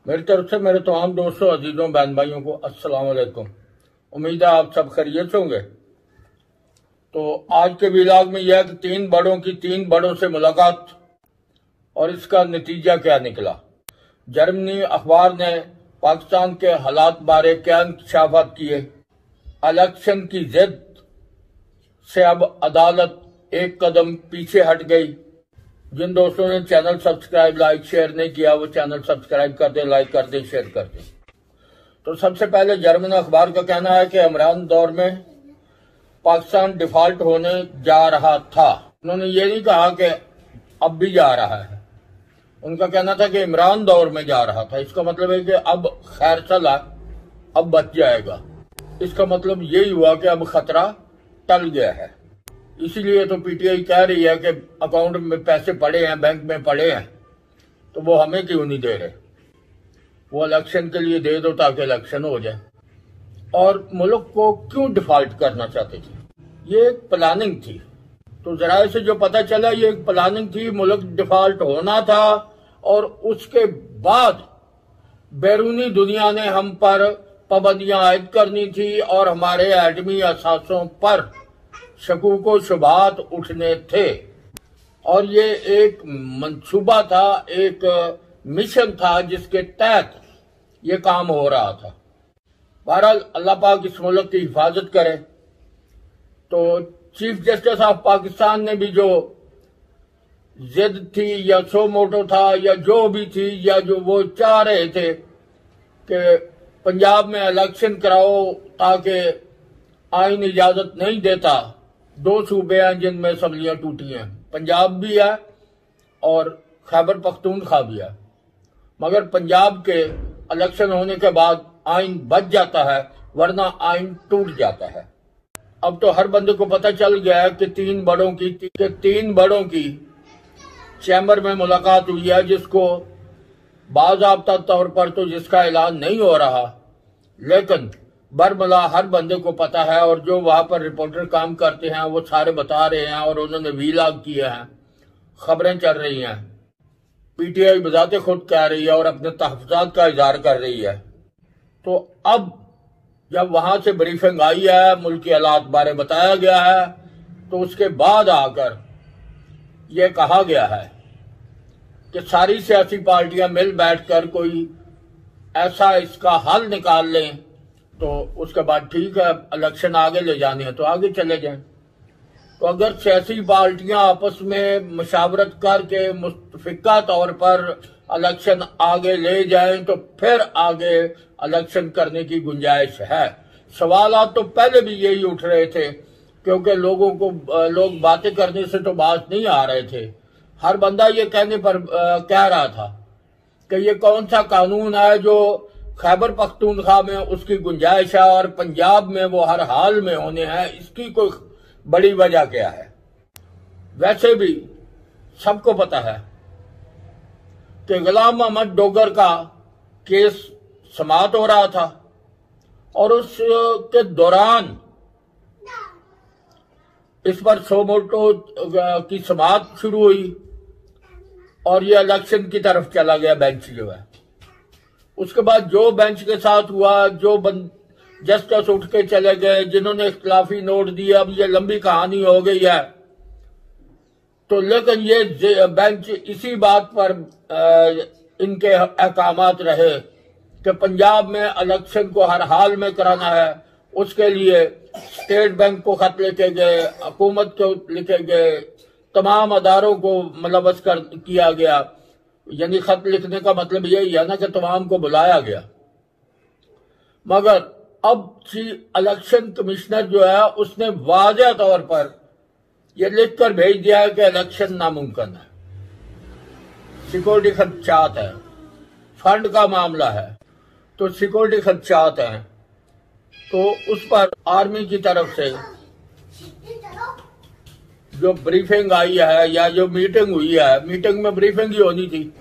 मेरी तरफ से मेरे तमाम दोस्तों, अजीजों, बहन भाइयों को अस्सलाम वालेकुम। उम्मीद है आप सब खैरियत से होंगे। तो आज के व्लॉग में यह कि तीन बड़ों से मुलाकात और इसका नतीजा क्या निकला। जर्मनी अखबार ने पाकिस्तान के हालात बारे क्या इंकशाफात किए। इलेक्शन की जिद से अब अदालत एक कदम पीछे हट गई। जिन दोस्तों ने चैनल सब्सक्राइब, लाइक, शेयर नहीं किया वो चैनल सब्सक्राइब कर दें, लाइक कर दें, शेयर कर दें। तो सबसे पहले जर्मन अखबार का कहना है कि इमरान दौर में पाकिस्तान डिफॉल्ट होने जा रहा था। उन्होंने ये नहीं कहा कि अब भी जा रहा है। उनका कहना था कि इमरान दौर में जा रहा था। इसका मतलब है कि अब खैर चला, अब बच जाएगा। इसका मतलब यही हुआ कि अब खतरा टल गया है। इसीलिए तो पीटीआई कह रही है कि अकाउंट में पैसे पड़े हैं, बैंक में पड़े हैं, तो वो हमें क्यों नहीं दे रहे। वो इलेक्शन के लिए दे दो ताकि इलेक्शन हो जाए। और मुल्क को क्यों डिफॉल्ट करना चाहते थे, ये एक प्लानिंग थी। तो जराये से जो पता चला ये एक प्लानिंग थी। मुल्क डिफॉल्ट होना था और उसके बाद बैरूनी दुनिया ने हम पर पाबंदियां आयद करनी थी और हमारे एटमी असासों पर शकूक व शुबहात उठने थे। और ये एक मंसूबा था, एक मिशन था जिसके तहत ये काम हो रहा था। बहरहाल अल्लाह पाक इस मुल्क की हिफाजत करे। तो चीफ जस्टिस ऑफ पाकिस्तान ने भी जो जिद थी या सो मोटो था या जो भी थी या जो वो चाह रहे थे कि पंजाब में इलेक्शन कराओ ताकि आइन इजाजत नहीं देता। दो सूबे हैं जिनमें असम्बलियां टूटी हैं, पंजाब भी है और खैबर पख्तूनख्वा भी है। मगर पंजाब के इलेक्शन होने के बाद आइन बच जाता है, वरना आइन टूट जाता है। अब तो हर बंदे को पता चल गया है कि तीन बड़ों की चैम्बर में मुलाकात हुई है, जिसको बाज़ाब्ता तौर पर तो जिसका ऐलान नहीं हो रहा, लेकिन बरमला हर बंदे को पता है। और जो वहां पर रिपोर्टर काम करते हैं वो सारे बता रहे हैं और उन्होंने वीलॉग किए हैं, खबरें चल रही हैं। पीटीआई बजाते खुद कह रही है और अपने तहफ़्फ़ुज़ात का इज़हार कर रही है। तो अब जब वहां से ब्रीफिंग आई है, मुल्क के हालात बारे बताया गया है, तो उसके बाद आकर यह कहा गया है कि सारी सियासी पार्टियां मिल बैठकर कोई ऐसा इसका हल निकाल लें, तो उसके बाद ठीक है, इलेक्शन आगे ले जाने हैं तो आगे चले जाएं। तो अगर सियासी पार्टियां आपस में मशावरत करके मुत्तफिका तौर पर इलेक्शन आगे ले जाएं तो फिर आगे इलेक्शन करने की गुंजाइश है। सवाल तो पहले भी यही उठ रहे थे, क्योंकि लोग बातें करने से तो बात नहीं आ रहे थे। हर बंदा ये कहने पर कह रहा था कि ये कौन सा कानून है जो खैबर पख्तूनख्वा में उसकी गुंजाइश है और पंजाब में वो हर हाल में होने हैं, इसकी कोई बड़ी वजह क्या है। वैसे भी सबको पता है कि गुलाम मोहम्मद डोगर का केस समाअत हो रहा था और उसके दौरान इस पर सो मोटो की समाअत शुरू हुई और ये इलेक्शन की तरफ चला गया बेंच जो है। उसके बाद जो बेंच के साथ हुआ, जो जस्टिस उठ के चले गए, जिन्होंने इख्तिलाफी नोट दिए, अब ये लंबी कहानी हो गई है। तो लेकिन ये बेंच इसी बात पर इनके अहकामात रहे कि पंजाब में इलेक्शन को हर हाल में कराना है। उसके लिए स्टेट बैंक को खत लिखे गए, हुकूमत को लिखे गए, तमाम अदारों को मुलव्वस किया गया। यानी खत लिखने का मतलब यही है ना कि तमाम को बुलाया गया। मगर अब इलेक्शन कमिश्नर जो है उसने वाज़ेह तौर पर यह लिखकर भेज दिया है कि इलेक्शन नामुमकिन है, सिक्योरिटी खदशात है, फंड का मामला है, तो सिक्योरिटी खदशात हैं। तो उस पर आर्मी की तरफ से जो ब्रीफिंग आई है या जो मीटिंग हुई है, मीटिंग में ब्रीफिंग ही होनी थी,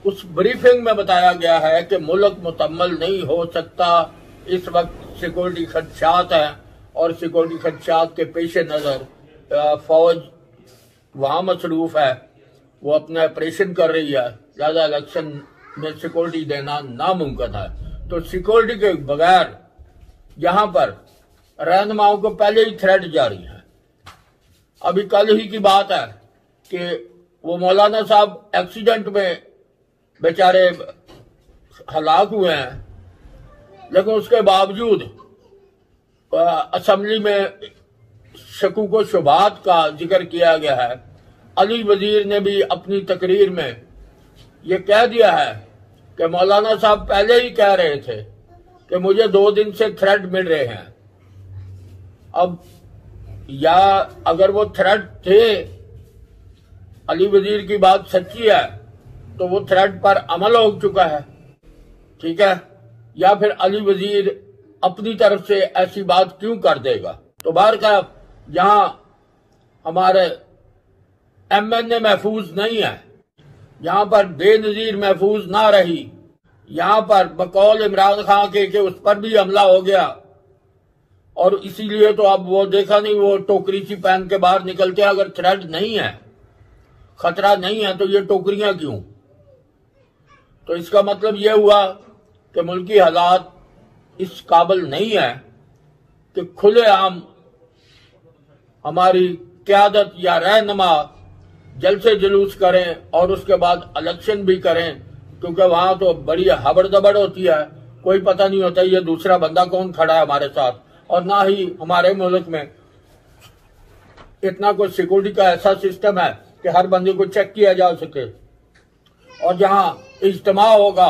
उस ब्रीफिंग में बताया गया है कि मुल्क मुकम्मल नहीं हो सकता। इस वक्त सिक्योरिटी खदशात हैं और सिक्योरिटी खदशात के पेश नज़र फौज वहाँ मसरूफ है, वो अपना ऑपरेशन कर रही है, ज़्यादा इलेक्शन में सिक्योरिटी देना नामुमकिन है। तो सिक्योरिटी के बगैर यहां पर रहनुमाओं को पहले ही थ्रेट जारी है। अभी कल ही की बात है कि वो मौलाना साहब एक्सीडेंट में बेचारे हलाक हुए हैं, लेकिन उसके बावजूद असेंबली में शकूक व शुबहात का जिक्र किया गया है। अली वजीर ने भी अपनी तकरीर में ये कह दिया है कि मौलाना साहब पहले ही कह रहे थे कि मुझे 2 दिन से थ्रेट मिल रहे हैं। अब या अगर वो थ्रेट थे, अली वजीर की बात सच्ची है, तो वो थ्रेट पर अमल हो चुका है, ठीक है, या फिर अली वजीर अपनी तरफ से ऐसी बात क्यों कर देगा। तो बाहर का यहां हमारे MNA महफूज नहीं है, यहां पर बेनजीर महफूज ना रही, यहां पर बकौल इमरान खान के उस पर भी हमला हो गया, और इसीलिए तो अब वो देखा नहीं, वो टोकरी सी पहन के बाहर निकलते। अगर थ्रेट नहीं है, खतरा नहीं है, तो ये टोकरियां क्यों। तो इसका मतलब यह हुआ कि मुल्की हालात इस काबिल नहीं है कि खुलेआम हमारी क्यादत या रहनुमा जलसे जुलूस करें और उसके बाद इलेक्शन भी करें, क्योंकि वहां तो बड़ी हबड़ दबड़ होती है, कोई पता नहीं होता ये दूसरा बंदा कौन खड़ा है हमारे साथ। और ना ही हमारे मुल्क में इतना कोई सिक्योरिटी का ऐसा सिस्टम है कि हर बंदे को चेक किया जा सके। और जहां इज्तिमा होगा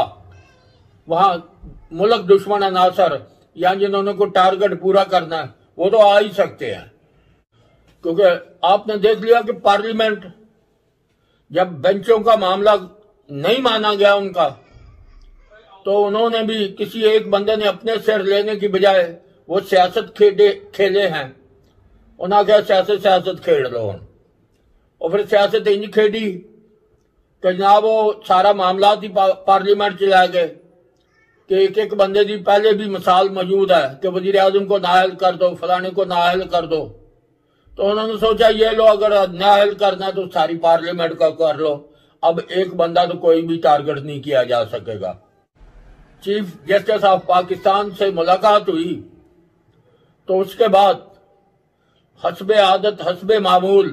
वहां मुल्क दुश्मन अनासर या जिन्होंने को टारगेट पूरा करना है वो तो आ ही सकते हैं। क्योंकि आपने देख लिया कि पार्लियामेंट जब बेंचों का मामला नहीं माना गया उनका, तो उन्होंने भी किसी एक बंदे ने अपने सिर लेने की बजाय वो सियासत खेले हैं। उन्हें क्या सियासत खेल लो, और फिर सियासत इंज खेडी कि जनाब वो सारा मामला ही पार्लियामेंट च लै गए कि एक एक बंदे की पहले भी मिसाल मौजूद है कि वजीर आजम को नाअहल कर दो, फलाने को नाअहल कर दो। तो उन्होंने सोचा ये लो अगर नाअहल करना है तो सारी पार्लियामेंट का कर लो, अब एक बंदा तो कोई भी टारगेट नहीं किया जा सकेगा। चीफ जस्टिस ऑफ पाकिस्तान से मुलाकात हुई तो उसके बाद हस्बे आदत हस्बे मामूल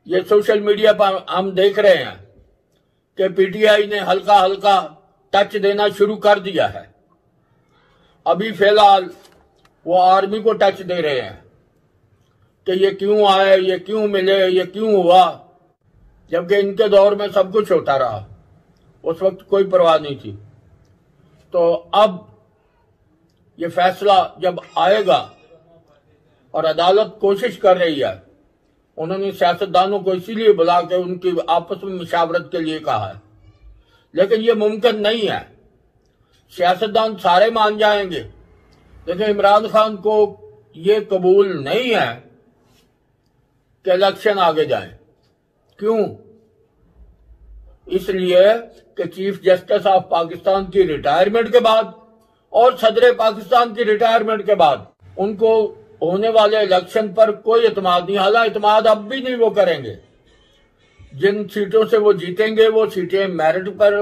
ये सोशल मीडिया पर हम देख रहे हैं कि PTI ने हल्का हल्का टच देना शुरू कर दिया है। अभी फिलहाल वो आर्मी को टच दे रहे हैं कि ये क्यों आए, ये क्यों मिले, ये क्यों हुआ, जबकि इनके दौर में सब कुछ होता रहा, उस वक्त कोई परवाह नहीं थी। तो अब ये फैसला जब आएगा और अदालत कोशिश कर रही है, उन्होंने सियासतदानों को इसीलिए बुला के उनकी आपस में मुशावरत के लिए कहा है, लेकिन ये मुमकिन नहीं है। सियासतदान सारे मान जाएंगे, लेकिन इमरान खान को ये कबूल नहीं है कि इलेक्शन आगे जाए। क्यों? इसलिए कि चीफ जस्टिस ऑफ पाकिस्तान की रिटायरमेंट के बाद और सदर पाकिस्तान की रिटायरमेंट के बाद उनको होने वाले इलेक्शन पर कोई इत्मीनान नहीं। हालांकि इत्मीनान अब भी नहीं वो करेंगे। जिन सीटों से वो जीतेंगे वो सीटें मेरिट पर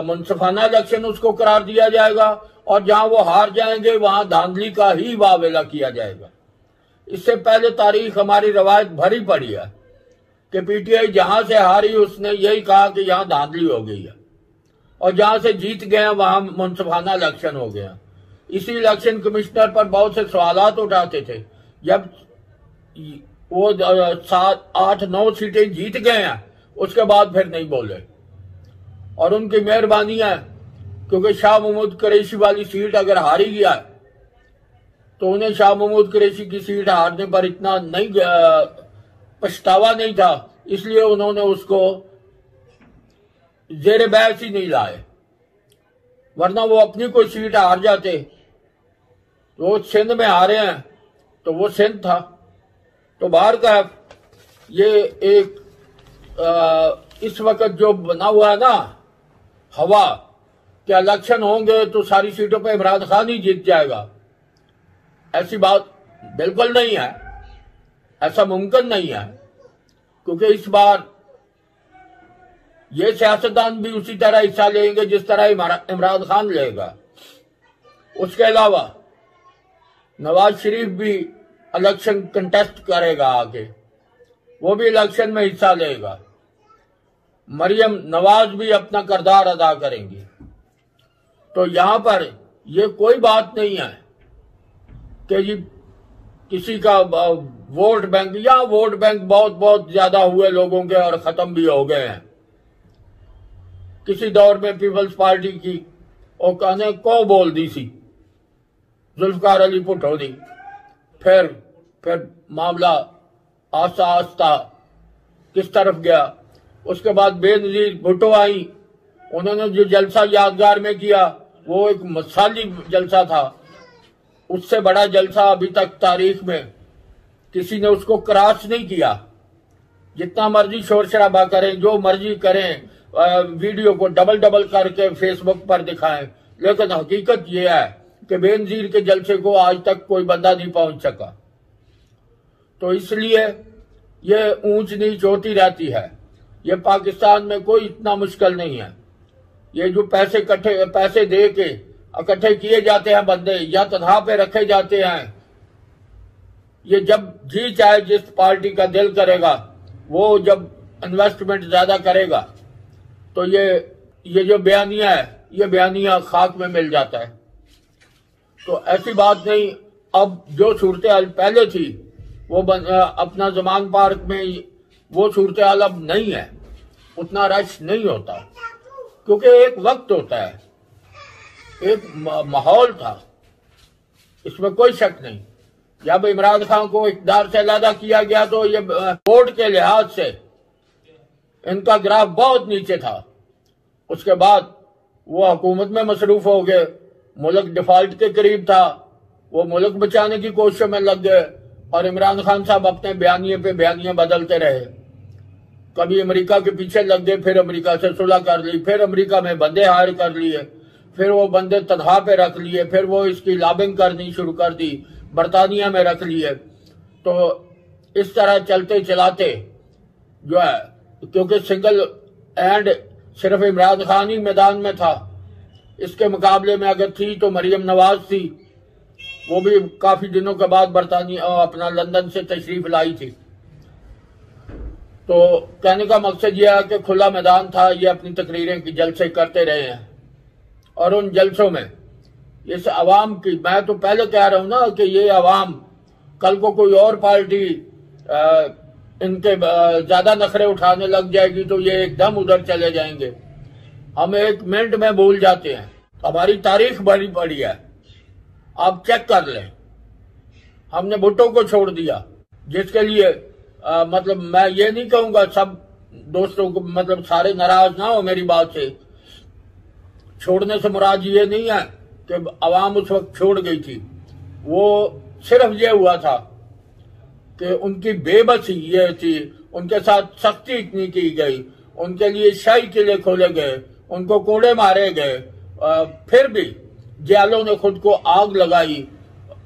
मुनसिफाना इलेक्शन उसको करार दिया जाएगा, और जहां वो हार जाएंगे वहां धांधली का ही वावेला किया जाएगा। इससे पहले तारीख हमारी रवायत भरी पड़ी है कि PTI जहां से हारी उसने यही कहा कि यहां धांधली हो गई है, और जहां से जीत गए वहां मुनसिफाना इलेक्शन हो गया। इसी इलेक्शन कमिश्नर पर बहुत से सवालात उठाते थे। जब वो 7, 8, 9 सीटें जीत गए हैं उसके बाद फिर नहीं बोले, और उनकी मेहरबानी है क्योंकि शाह महमूद कुरैशी वाली सीट अगर हारी गया तो उन्हें शाह महमूद कुरैशी की सीट हारने पर इतना नहीं पछतावा नहीं था, इसलिए उन्होंने उसको जेर बहस ही नहीं लाए, वरना वो अपनी कोई सीट हार जाते। वो सिंध में हारे हैं तो वो सिंध था। तो बाहर का ये एक इस वक्त जो बना हुआ है ना हवा कि इलेक्शन होंगे तो सारी सीटों पे इमरान खान ही जीत जाएगा, ऐसी बात बिल्कुल नहीं है, ऐसा मुमकिन नहीं है। क्योंकि इस बार ये सियासतदान भी उसी तरह हिस्सा लेंगे जिस तरह इमरान खान लेगा। उसके अलावा नवाज शरीफ भी इलेक्शन कंटेस्ट करेगा आगे, वो भी इलेक्शन में हिस्सा लेगा। मरियम नवाज भी अपना किरदार अदा करेंगी। तो यहां पर ये कोई बात नहीं है कि जी किसी का वोट बैंक, या वोट बैंक बहुत बहुत ज्यादा हुए लोगों के और खत्म भी हो गए हैं। किसी दौर में पीपल्स पार्टी की और कहने को बोल दी सी जुल्फकार अली भुट्टो दी, फिर मामला आस्ता आस्ता किस तरफ गया। उसके बाद बेनजीर भुट्टो आई, उन्होंने जो जलसा यादगार में किया वो एक मिसाली जलसा था। उससे बड़ा जलसा अभी तक तारीख में किसी ने उसको क्रॉस नहीं किया। जितना मर्जी शोर शराबा करें, जो मर्जी करें, वीडियो को डबल डबल करके फेसबुक पर दिखाएं, लेकिन हकीकत यह है कि बेनजीर के जलसे को आज तक कोई बंदा नहीं पहुंच सका। तो इसलिए ये ऊंच नीच होती रहती है। ये पाकिस्तान में कोई इतना मुश्किल नहीं है। ये जो पैसे दे के इकट्ठे किए जाते हैं बंदे, या तनख्वाह पे रखे जाते हैं, ये जब जी चाहे जिस पार्टी का दिल करेगा वो जब इन्वेस्टमेंट ज्यादा करेगा तो ये जो बयानिया है, ये बयानिया खाक में मिल जाता है। तो ऐसी बात नहीं। अब जो सूरत हाल पहले थी वो अपना जमान पार्क में वो सूरत हाल अब नहीं है, उतना रश नहीं होता, क्योंकि एक वक्त होता है, एक माहौल था, इसमें कोई शक नहीं। जब इमरान खान को इक़्तिदार से अलहदा किया गया तो ये वोट के लिहाज से इनका ग्राफ बहुत नीचे था। उसके बाद वो हुकूमत में मसरूफ हो गए, मुल्क डिफॉल्ट के करीब था, वो मुल्क बचाने की कोशिश में लग गए और इमरान खान साहब अपने बयानिए पे बयानिए बदलते रहे। कभी अमेरिका के पीछे लग गए, फिर अमेरिका से सुलह कर ली, फिर अमेरिका में बंदे हायर कर लिए, फिर वो बंदे तनख्वाह पे रख लिए, फिर वो इसकी लॉबिंग करनी शुरू कर दी, बरतानिया में रख लिए। तो इस तरह चलते चलाते जो है, क्योंकि सिंगल एंड सिर्फ इमरान खान ही मैदान में था, इसके मुकाबले में अगर थी तो मरियम नवाज थी, वो भी काफी दिनों के बाद बरतानिया अपना लंदन से तशरीफ लाई थी। तो कहने का मकसद यह है कि खुला मैदान था, ये अपनी तकरीरें की जलसे करते रहे हैं। और उन जलसों में इस अवाम की, मैं तो पहले कह रहा हूं ना कि ये अवाम कल को कोई और पार्टी इनके ज्यादा नखरे उठाने लग जाएगी तो ये एकदम उधर चले जाएंगे। हम एक मिनट में भूल जाते हैं। हमारी तारीख बड़ी बड़ी है, आप चेक कर लें। हमने भुट्टो को छोड़ दिया, जिसके लिए मतलब मैं ये नहीं कहूंगा सब दोस्तों को, मतलब सारे नाराज ना हो मेरी बात से। छोड़ने से मुराद ये नहीं है कि अवाम उस वक्त छोड़ गई थी, वो सिर्फ ये हुआ था कि उनकी बेबसी ये थी, उनके साथ सख्ती इतनी की गई, उनके लिए शाही किले खोले गए, उनको कोड़े मारे गए, फिर भी जियालों ने खुद को आग लगाई,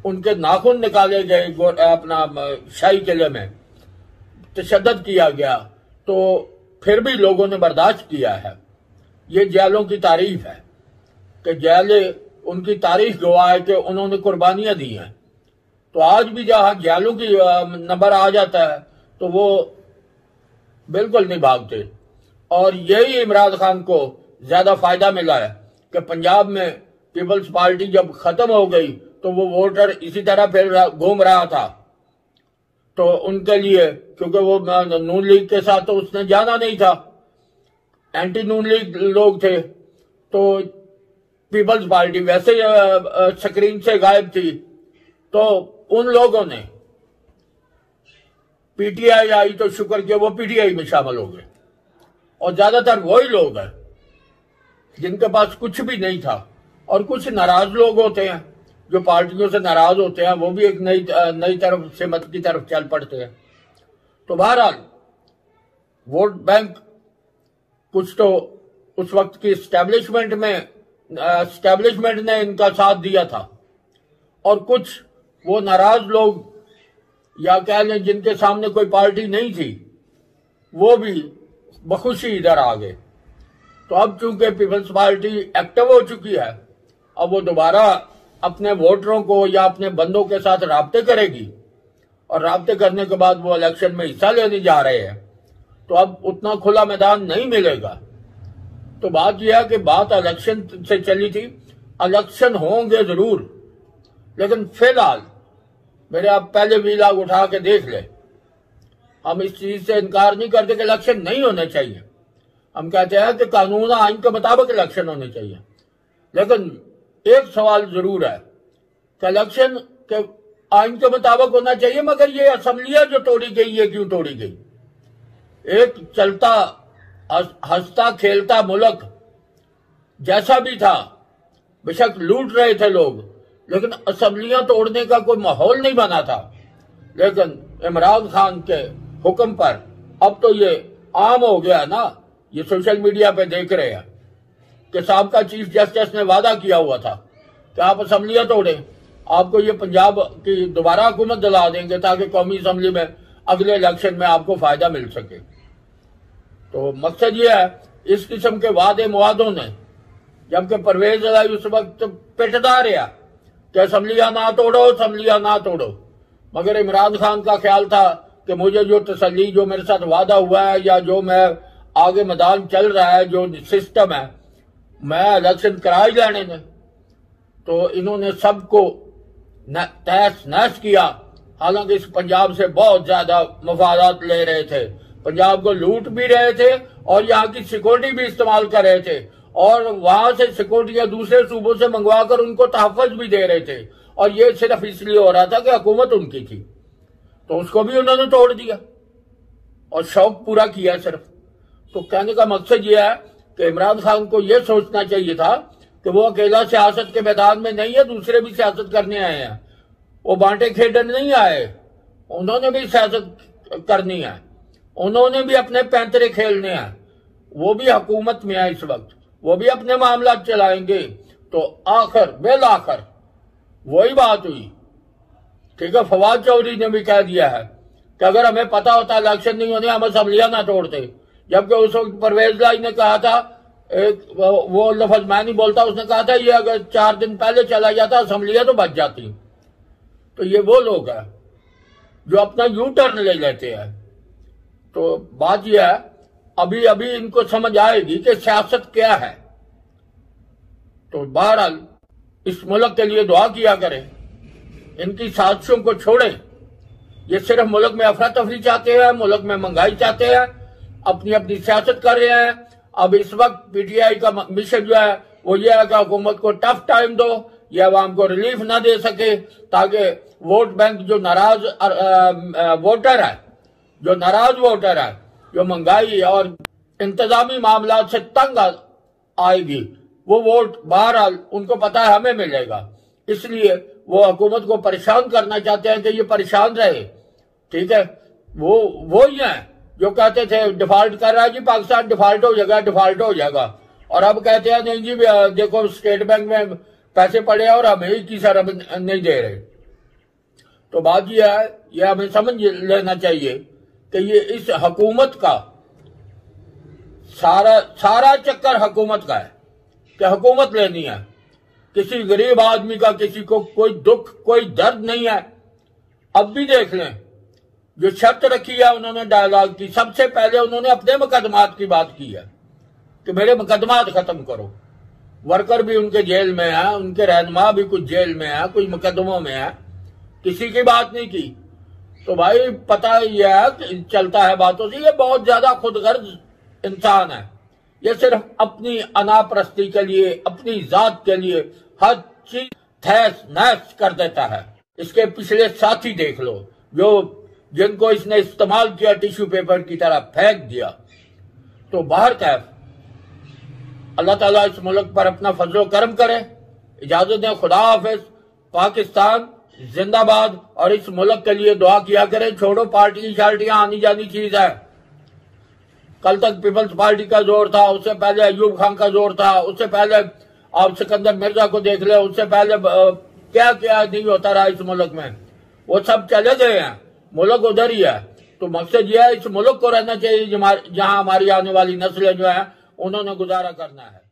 उनके नाखून निकाले गए अपना शाही किले में, तशद्दुद किया गया, तो फिर भी लोगों ने बर्दाश्त किया है। ये जियालों की तारीफ है कि जियाले, उनकी तारीफ गवाह है कि उन्होंने कुर्बानियां दी हैं। तो आज भी जहां जियालों की नंबर आ जाता है तो वो बिल्कुल नहीं भागते। और यही इमरान खान को ज्यादा फायदा मिला है कि पंजाब में पीपल्स पार्टी जब खत्म हो गई तो वो वोटर इसी तरह फिर घूम रहा था। तो उनके लिए, क्योंकि वो नून लीग के साथ तो उसने जाना नहीं था, एंटी नून लीग लोग थे, तो पीपल्स पार्टी वैसे स्क्रीन से गायब थी। तो उन लोगों ने पीटीआई आई तो शुक्र किया, वो पीटीआई में शामिल हो गए। और ज्यादातर वही लोग हैं जिनके पास कुछ भी नहीं था। और कुछ नाराज लोग होते हैं जो पार्टियों से नाराज होते हैं, वो भी एक नई तरफ से मत की तरफ चल पड़ते हैं। तो बहरहाल वोट बैंक कुछ तो उस वक्त की एस्टेब्लिशमेंट ने इनका साथ दिया था, और कुछ वो नाराज लोग या कह लें जिनके सामने कोई पार्टी नहीं थी, वो भी बखुशी इधर आ गए। तो अब चूंकि पीपल्स पार्टी एक्टिव हो चुकी है, अब वो दोबारा अपने वोटरों को या अपने बंदों के साथ राब्ते करेगी और राब्ते करने के बाद वो इलेक्शन में हिस्सा लेने जा रहे हैं, तो अब उतना खुला मैदान नहीं मिलेगा। तो बात यह है कि बात इलेक्शन से चली थी, इलेक्शन होंगे जरूर, लेकिन फिलहाल मेरे आप पहले वीलाग उठा के देख ले, हम इस चीज से इनकार नहीं करते कि इलेक्शन नहीं होने चाहिए। हम कहते हैं कि कानून आइन के मुताबिक इलेक्शन होने चाहिए, लेकिन एक सवाल जरूर है कि इलेक्शन के आइन के मुताबिक होना चाहिए, मगर ये असेंबलियां जो तोड़ी गई ये क्यों तोड़ी गई? एक चलता हंसता खेलता मुल्क जैसा भी था, बेशक लूट रहे थे लोग, लेकिन असेंबलियां तोड़ने का कोई माहौल नहीं बना था। लेकिन इमरान खान के हुक्म पर अब तो ये आम हो गया ना, ये सोशल मीडिया पे देख रहे हैं कि साबका चीफ जस्टिस ने वादा किया हुआ था कि आप असेंबलियां तोड़ें, आपको ये पंजाब की दोबारा हुकूमत दिला देंगे ताकि कौमी असेंबली में अगले इलेक्शन में आपको फायदा मिल सके। तो मकसद ये है, इस किस्म के वादे मुआदों ने, जबकि परवेज इलाही उस वक्त पिटदा रहा कि असेंबलियां ना तोड़ो, असेंबलियां ना तोड़ो, मगर इमरान खान का ख्याल था कि मुझे जो तसल्ली, जो मेरे साथ वादा हुआ है या जो मैं आगे मैदान चल रहा है, जो सिस्टम है, मैं इलेक्शन करा ही लेने ने। तो इन्होंने सबको तहस नहस किया, हालांकि इस पंजाब से बहुत ज्यादा मफादात ले रहे थे, पंजाब को लूट भी रहे थे और यहाँ की सिक्योरिटी भी इस्तेमाल कर रहे थे, और वहां से सिक्योरिटी दूसरे सूबों से मंगवा कर उनको तहफ़्फ़ुज़ भी दे रहे थे, और ये सिर्फ इसलिए हो रहा था कि हुकूमत उनकी थी। तो उसको भी उन्होंने तोड़ दिया और शौक पूरा किया सिर्फ। तो कहने का मकसद यह है कि इमरान खान को यह सोचना चाहिए था कि वो अकेला सियासत के मैदान में नहीं है, दूसरे भी सियासत करने आए हैं, वो बांटे खेडन नहीं आए, उन्होंने भी सियासत करनी है, उन्होंने भी अपने पैंतरे खेलने हैं, वो भी हुकूमत में है इस वक्त, वो भी अपने मामला चलाएंगे। तो आखिर बेल आखिर वही बात हुई, ठीक है। फवाद चौधरी ने भी कह दिया है कि अगर हमें पता होता इलेक्शन नहीं होने, हम असेंबलियां ना तोड़ते, जबकि उस वक्त परवेज इलाही ने कहा था, एक वो लफ्ज मैं नहीं बोलता, उसने कहा था ये अगर 4 दिन पहले चला जाता असेंबलियां तो बच जाती। तो ये वो लोग हैं जो अपना यू टर्न ले लेते हैं। तो बात यह है, अभी अभी इनको समझ आएगी कि सियासत क्या है। तो बहरहाल इस मुल्क के लिए दुआ किया करें, इनकी साजिशों को छोड़ें। ये सिर्फ मुल्क में अफरा तफरी चाहते हैं, मुल्क में महंगाई चाहते हैं, अपनी अपनी सियासत कर रहे हैं। अब इस वक्त पीटीआई का मिशन जो है वो ये है कि हुकूमत को टफ टाइम दो, ये अवाम को रिलीफ ना दे सके, ताकि वोट बैंक जो नाराज वोटर है, जो नाराज वोटर है, जो महंगाई और इंतजामी मामला से तंग आएगी, वो वोट बहरहाल उनको पता है हमें मिलेगा, इसलिए वो हुकूमत को परेशान करना चाहते हैं कि ये परेशान रहे। ठीक है, वो ही है जो कहते थे डिफॉल्ट कर रहा है जी पाकिस्तान, डिफॉल्ट हो जाएगा, डिफॉल्ट हो जाएगा, और अब कहते हैं नहीं जी देखो स्टेट बैंक में पैसे पड़े और हमें 21 अरब नहीं दे रहे। तो बात यह है, यह हमें समझ लेना चाहिए कि ये इस हुकूमत का सारा चक्कर हुकूमत का है कि हुकूमत लेनी है। किसी गरीब आदमी का किसी को कोई दुख कोई दर्द नहीं है। अब भी देख लें, जो शर्त रखी है उन्होंने डायलॉग की, सबसे पहले उन्होंने अपने मुकदमात की बात की है कि मेरे मुकदमात खत्म करो। वर्कर भी उनके जेल में है, उनके रहनुमा भी कुछ जेल में है, कुछ मुकदमों में है, किसी की बात नहीं की। तो भाई पता यह है, चलता है बातों से, ये बहुत ज्यादा खुदगर्ज इंसान है। ये सिर्फ अपनी अनापरस्ती के लिए, अपनी जात के लिए हर चीज तहस नहस कर देता है। इसके पिछले साथी देख लो, जो जिनको इसने इस्तेमाल किया टिश्यू पेपर की तरह फेंक दिया। तो बाहर कैफ अल्लाह ताला इस मुल्क पर अपना फजलो करम करे। इजाजत दें, खुदा हाफिज, पाकिस्तान जिंदाबाद। और इस मुल्क के लिए दुआ किया करें। छोड़ो पार्टी शार्टियां आनी जानी चीज है। कल तक पीपल्स पार्टी का जोर था, उससे पहले अयूब खान का जोर था, उससे पहले आप सिकंदर मिर्जा को देख ले, उससे पहले क्या क्या नहीं होता रहा इस मुल्क में, वो सब चले गए हैं, मुल्क उधर ही है। तो मकसद यह है, इस मुल्क को रहना चाहिए जहां हमारी आने वाली नस्लें जो है उन्होंने गुजारा करना है।